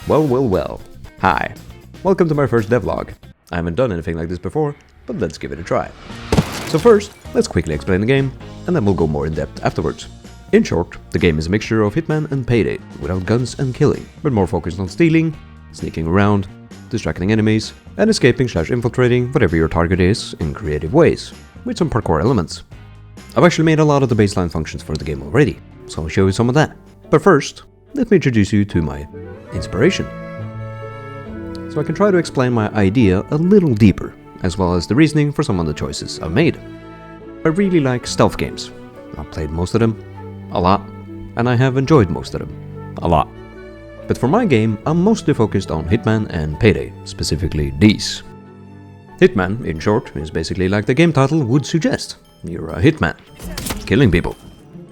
Well. Hi. Welcome to my first devlog. I haven't done anything like this before, but let's give it a try. So first, let's quickly explain the game, and then we'll go more in depth afterwards. In short, the game is a mixture of Hitman and Payday, without guns and killing, but more focused on stealing, sneaking around, distracting enemies, and escaping/infiltrating whatever your target is in creative ways, with some parkour elements. I've actually made a lot of the baseline functions for the game already, so I'll show you some of that. But first, let me introduce you to my inspiration. So I can try to explain my idea a little deeper, as well as the reasoning for some of the choices I've made. I really like stealth games. I've played most of them, a lot, and I have enjoyed most of them, a lot. But for my game, I'm mostly focused on Hitman and Payday, specifically these. Hitman, in short, is basically like the game title would suggest. You're a hitman, killing people.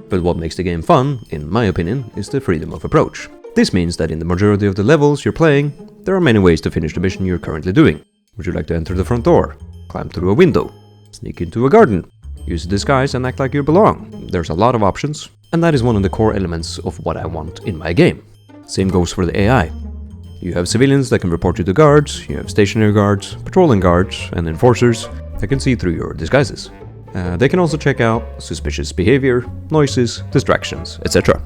But what makes the game fun, in my opinion, is the freedom of approach. This means that in the majority of the levels you're playing, there are many ways to finish the mission you're currently doing. Would you like to enter the front door, climb through a window, sneak into a garden, use a disguise and act like you belong? There's a lot of options, and that is one of the core elements of what I want in my game. Same goes for the AI. You have civilians that can report you to guards, you have stationary guards, patrolling guards, and enforcers that can see through your disguises. They can also check out suspicious behavior, noises, distractions, etc.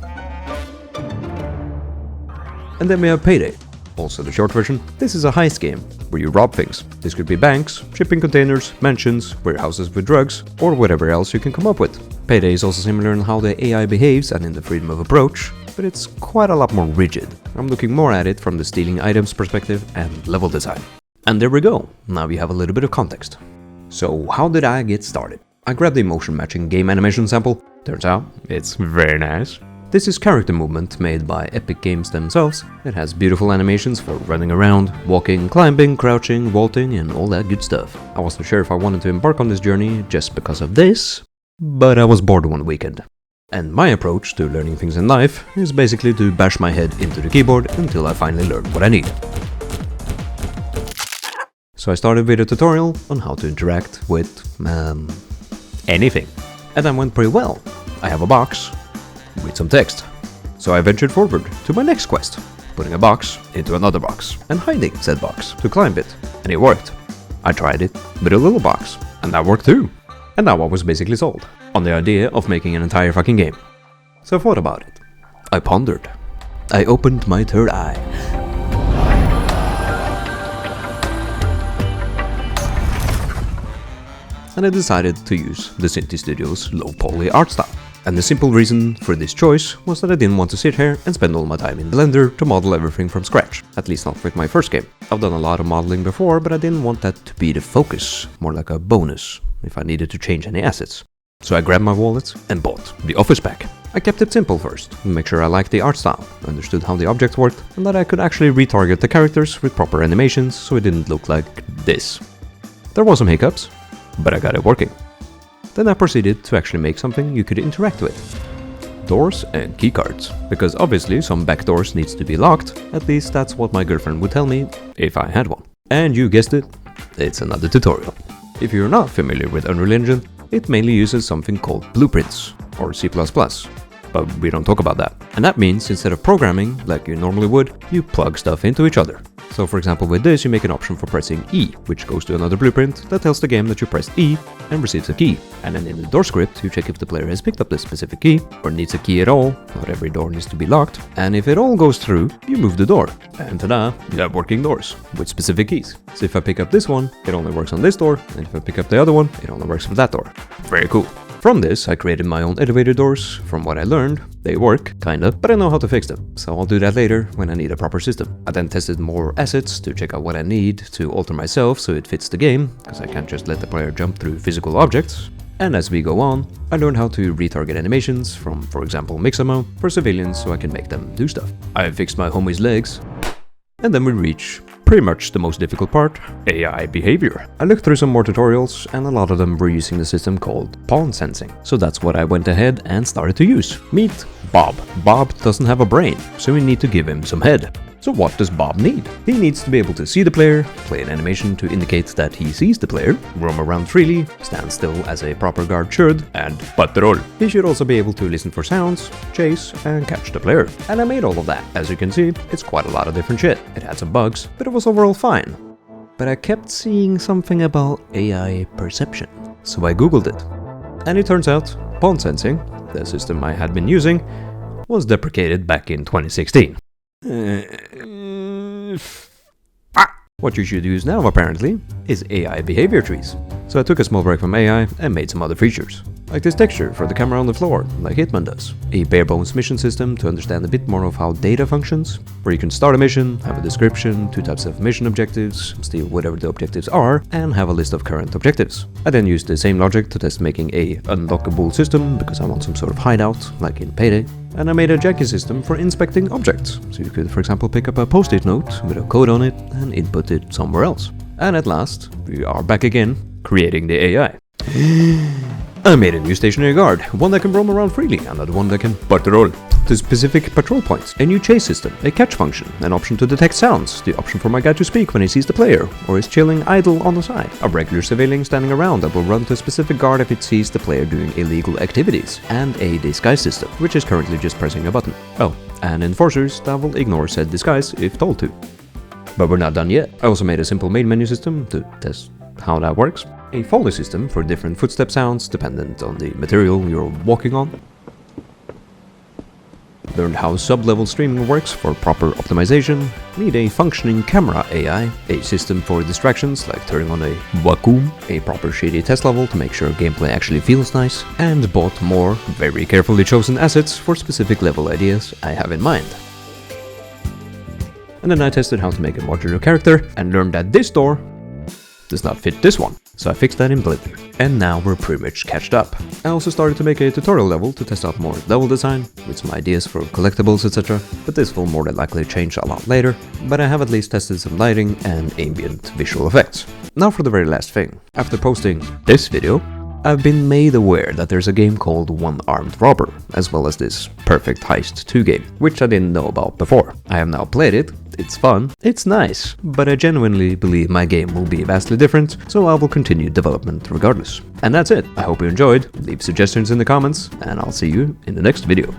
And then we have Payday, also the short version. This is a heist game where you rob things. This could be banks, shipping containers, mansions, warehouses with drugs, or whatever else you can come up with. Payday is also similar in how the AI behaves and in the freedom of approach, but it's quite a lot more rigid. I'm looking more at it from the stealing items perspective and level design. And there we go, now we have a little bit of context. So how did I get started? I grabbed the motion matching game animation sample. Turns out, it's very nice. This is character movement made by Epic Games themselves. It has beautiful animations for running around, walking, climbing, crouching, vaulting, and all that good stuff. I wasn't sure if I wanted to embark on this journey just because of this, but I was bored one weekend. And my approach to learning things in life is basically to bash my head into the keyboard until I finally learn what I need. So I started with a tutorial on how to interact with, anything. And that went pretty well. I have a box with some text. So I ventured forward to my next quest, putting a box into another box and hiding said box to climb it. And it worked. I tried it with a little box, and that worked too. And now I was basically sold on the idea of making an entire fucking game. So I thought about it. I pondered. I opened my third eye. And I decided to use the Synty Studio's low-poly art style. And the simple reason for this choice was that I didn't want to sit here and spend all my time in Blender to model everything from scratch, at least not with my first game. I've done a lot of modeling before, but I didn't want that to be the focus, more like a bonus if I needed to change any assets. So I grabbed my wallet and bought the Office Pack. I kept it simple first, to make sure I liked the art style, understood how the objects worked, and that I could actually retarget the characters with proper animations so it didn't look like this. There was some hiccups, but I got it working. Then I proceeded to actually make something you could interact with. Doors and keycards, because obviously some back doors needs to be locked, at least that's what my girlfriend would tell me if I had one. And you guessed it, it's another tutorial. If you're not familiar with Unreal Engine, it mainly uses something called blueprints, or C++, but we don't talk about that. And that means instead of programming, like you normally would, you plug stuff into each other. So for example with this you make an option for pressing E, which goes to another blueprint that tells the game that you pressed E and receives a key. And then in the door script you check if the player has picked up this specific key, or needs a key at all, not every door needs to be locked. And if it all goes through, you move the door. And ta-da, you have working doors with specific keys. So if I pick up this one, it only works on this door, and if I pick up the other one, it only works for that door. Very cool. From this, I created my own elevator doors. From what I learned, they work, kinda, but I know how to fix them, so I'll do that later when I need a proper system. I then tested more assets to check out what I need to alter myself so it fits the game, because I can't just let the player jump through physical objects. And as we go on, I learned how to retarget animations from, for example, Mixamo for civilians so I can make them do stuff. I fixed my homie's legs, and then we reach pretty much the most difficult part, AI behavior. I looked through some more tutorials and a lot of them were using the system called pawn sensing. So that's what I went ahead and started to use. Meet Bob. Bob doesn't have a brain, so we need to give him some head. So what does Bob need? He needs to be able to see the player, play an animation to indicate that he sees the player, roam around freely, stand still as a proper guard should, and patrol. He should also be able to listen for sounds, chase, and catch the player. And I made all of that. As you can see, it's quite a lot of different shit. It had some bugs, but it was overall fine. But I kept seeing something about AI perception. So I googled it. And it turns out, pawn sensing, the system I had been using, was deprecated back in 2016. What you should use now, apparently, is AI behavior trees. So I took a small break from AI and made some other features. Like this texture for the camera on the floor, like HITMAN does. A bare-bones mission system to understand a bit more of how data functions, where you can start a mission, have a description, 2 types of mission objectives, steal whatever the objectives are, and have a list of current objectives. I then used the same logic to test making a unlockable system, because I want some sort of hideout, like in PAYDAY. And I made a Jackie system for inspecting objects, so you could, for example, pick up a post-it note with a code on it and input it somewhere else. And at last, we are back again, creating the AI. I made a new stationary guard, one that can roam around freely, another one that can patrol to specific patrol points, a new chase system, a catch function, an option to detect sounds, the option for my guy to speak when he sees the player, or is chilling idle on the side, a regular civilian standing around that will run to a specific guard if it sees the player doing illegal activities, and a disguise system, which is currently just pressing a button. Oh, and enforcers that will ignore said disguise if told to. But we're not done yet. I also made a simple main menu system to test how that works. A foley system for different footstep sounds dependent on the material you're walking on. Learned how sub-level streaming works for proper optimization. Made a functioning camera AI, a system for distractions like turning on a vacuum, a proper shady test level to make sure gameplay actually feels nice, and bought more very carefully chosen assets for specific level ideas I have in mind. And then I tested how to make a modular character and learned that this door does not fit this one. So I fixed that in Blender. And now we're pretty much catched up. I also started to make a tutorial level to test out more level design, with some ideas for collectibles, etc. But this will more than likely change a lot later, but I have at least tested some lighting and ambient visual effects. Now for the very last thing. After posting this video, I've been made aware that there's a game called One-Armed Robber, as well as this Perfect Heist 2 game, which I didn't know about before. I have now played it, it's fun, it's nice, but I genuinely believe my game will be vastly different, so I will continue development regardless. And that's it. I hope you enjoyed, leave suggestions in the comments, and I'll see you in the next video.